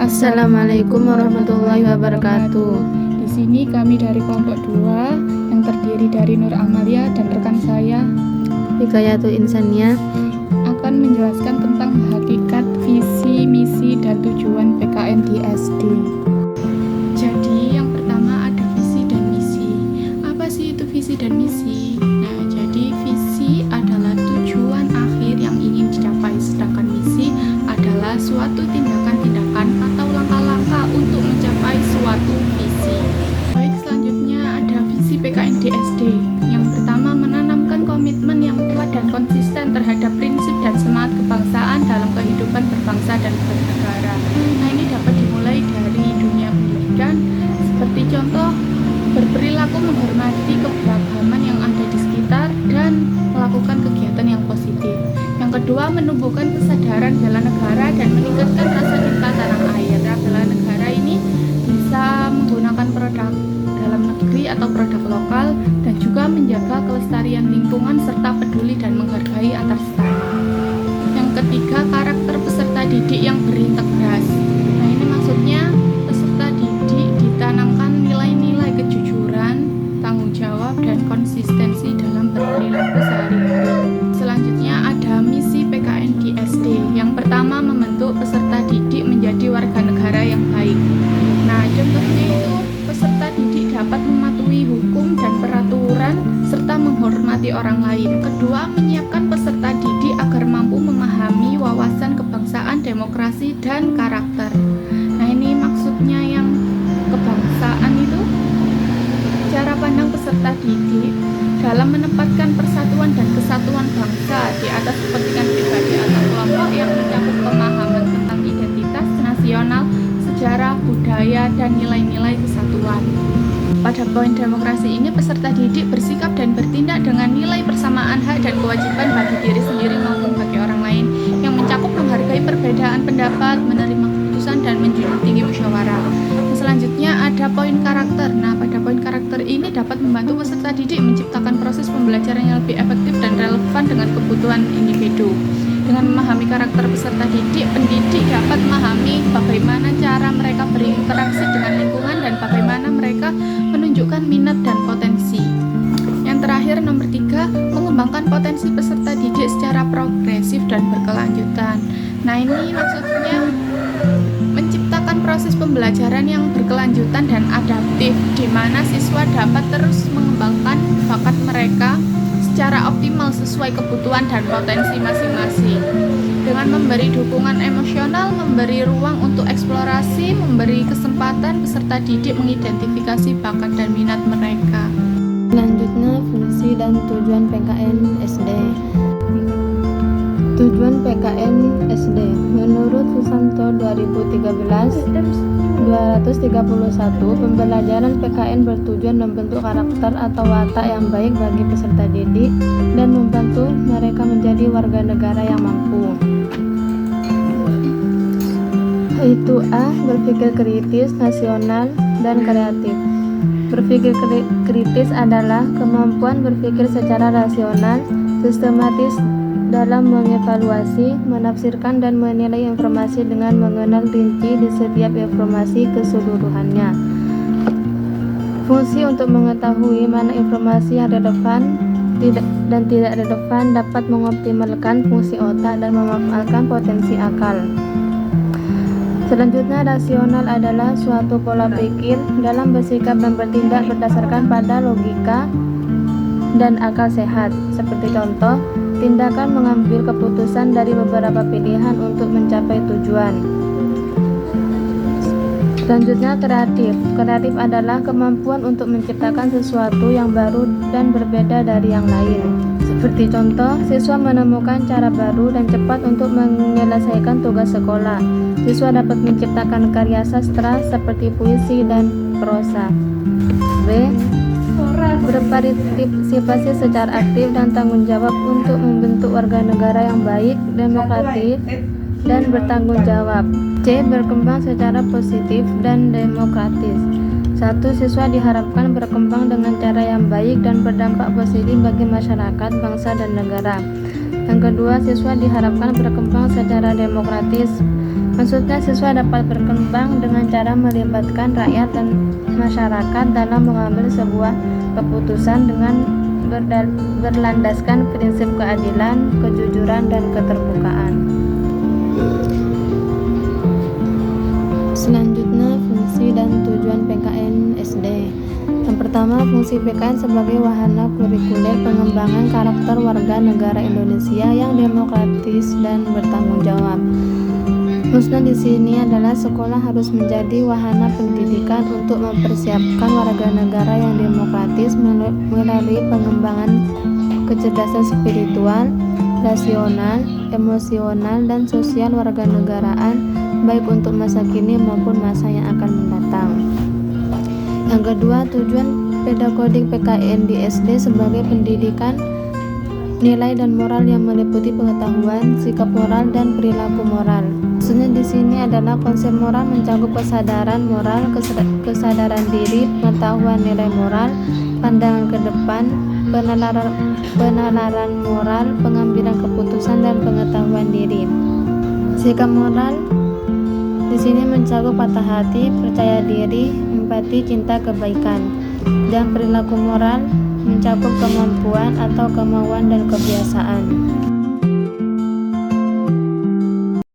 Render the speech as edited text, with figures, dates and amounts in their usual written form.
Assalamualaikum warahmatullahi wabarakatuh. Di sini kami dari kelompok 2 yang terdiri dari Nur Amalia dan rekan saya Hikayatul Insaniyah akan menjelaskan tentang hakikat, visi, misi, dan tujuan PKN di SD. Jadi yang pertama ada visi dan misi. Apa sih itu visi dan misi? Nah, jadi visi adalah tujuan akhir yang ingin dicapai, sedangkan misi adalah suatu tindakan-tindakan atau langkah-langkah untuk mencapai suatu visi. Baik, selanjutnya ada visi PKN di SD. Yang pertama, menanamkan komitmen yang kuat dan konsisten terhadap prinsip dan semangat kebangsaan dalam kehidupan berbangsa dan bernegara. Nah, ini dapat dimulai dari dunia pendidikan, seperti contoh berperilaku menghormati keberagaman yang ada di sekitar dan melakukan kegiatan yang positif. Yang kedua, menumbuhkan kesadaran bela negara dan meningkatkan rasa cinta tanah air. Nah, bela negara ini bisa menggunakan produk dalam negeri atau produk lokal dan juga menjaga kelestarian lingkungan serta peduli dan menghargai antar sesama. Yang ketiga, karakter peserta didik yang berintegritas. Nah, ini maksudnya peserta didik ditanamkan nilai-nilai kejujuran, tanggung jawab, dan konsistensi dalam berperilaku sehari-hari. Selanjutnya ada misi PKN di SD. Yang pertama, membentuk peserta didik menjadi warga negara yang baik. Nah, contohnya itu peserta didik dapat mematuhi hukum dan peraturan serta menghormati orang lain. Kedua, menyiapkan peserta didik agar mampu memahami wawasan kebangsaan, demokrasi, dan karakter. Nah, ini maksudnya yang kebangsaan itu cara pandang peserta didik dalam menempatkan persatuan dan kesatuan bangsa di atas kepentingan pribadi atau kelompok yang mencakup pemahaman tentang identitas nasional, sejarah, budaya, dan nilai-nilai kesatuan. Pada poin demokrasi ini, peserta didik bersikap dan bertindak dengan nilai persamaan hak dan kewajiban bagi diri sendiri maupun bagi orang lain, yang mencakup menghargai perbedaan pendapat, menerima keputusan, dan menjunjung tinggi musyawarah. Selanjutnya ada poin karakter. Nah, pada poin karakter ini dapat membantu peserta didik menciptakan proses pembelajaran yang lebih efektif dan relevan dengan kebutuhan individu. Dengan memahami karakter peserta didik, pendidik dapat memahami bagaimana cara mereka berinteraksi dengan lingkungan dan bagaimana mereka menunjukkan minat dan potensi. Yang terakhir, nomor 3, mengembangkan potensi peserta didik secara progresif dan berkelanjutan. Nah, ini maksudnya menciptakan proses pembelajaran yang berkelanjutan dan adaptif, di mana siswa dapat terus mengembangkan bakat mereka secara optimal sesuai kebutuhan dan potensi masing-masing. Dengan memberi dukungan emosional, memberi ruang untuk eksplorasi, memberi kesempatan peserta didik mengidentifikasi bakat dan minat mereka. Selanjutnya, fungsi dan tujuan PKN SD. Tujuan PKN SD menurut Susanto 2013-231, pembelajaran PKN bertujuan membentuk karakter atau watak yang baik bagi peserta didik dan membantu mereka menjadi warga negara yang mampu. Yaitu A. Berpikir kritis, nasional, dan kreatif. Berpikir kritis adalah kemampuan berpikir secara rasional, sistematis dalam mengevaluasi, menafsirkan, dan menilai informasi dengan mengenal rinci di setiap informasi keseluruhannya. Fungsi untuk mengetahui mana informasi yang relevan dan tidak relevan dapat mengoptimalkan fungsi otak dan memanfaatkan potensi akal. Selanjutnya, rasional adalah suatu pola pikir dalam bersikap dan bertindak berdasarkan pada logika dan akal sehat. Seperti contoh, tindakan mengambil keputusan dari beberapa pilihan untuk mencapai tujuan. Selanjutnya, kreatif. Kreatif adalah kemampuan untuk menciptakan sesuatu yang baru dan berbeda dari yang lain. Seperti contoh, siswa menemukan cara baru dan cepat untuk menyelesaikan tugas sekolah. Siswa dapat menciptakan karya sastra seperti puisi dan prosa. B. Berpartisipasi secara aktif dan tanggung jawab untuk membentuk warga negara yang baik, demokratis, dan bertanggung jawab. C. Berkembang secara positif dan demokratis. 1. Siswa diharapkan berkembang dengan cara yang baik dan berdampak positif bagi masyarakat, bangsa, dan negara. Yang kedua, siswa diharapkan berkembang secara demokratis Maksudnya siswa dapat berkembang dengan cara melibatkan rakyat dan masyarakat dalam mengambil sebuah keputusan dengan berlandaskan prinsip keadilan, kejujuran, dan keterbukaan. Selanjutnya, fungsi dan tujuan PKN SD. Yang pertama, fungsi PKN sebagai wahana kurikuler pengembangan karakter warga negara Indonesia yang demokratis dan bertanggung jawab. Maksudnya di sini adalah sekolah harus menjadi wahana pendidikan untuk mempersiapkan warga negara yang demokratis melalui pengembangan kecerdasan spiritual, rasional, emosional, dan sosial warganegaraan baik untuk masa kini maupun masa yang akan mendatang. Yang kedua, tujuan pedagodik PKN di SD sebagai pendidikan nilai dan moral yang meliputi pengetahuan, sikap moral, dan perilaku moral. Maksudnya di sini adalah konsep moral mencakup kesadaran moral, kesadaran diri, pengetahuan nilai moral, pandangan ke depan, penalaran moral, pengambilan keputusan, dan pengetahuan diri. Sikap moral di sini mencakup patah hati, percaya diri, empati, cinta kebaikan, dan perilaku moral mencakup kemampuan atau kemauan dan kebiasaan.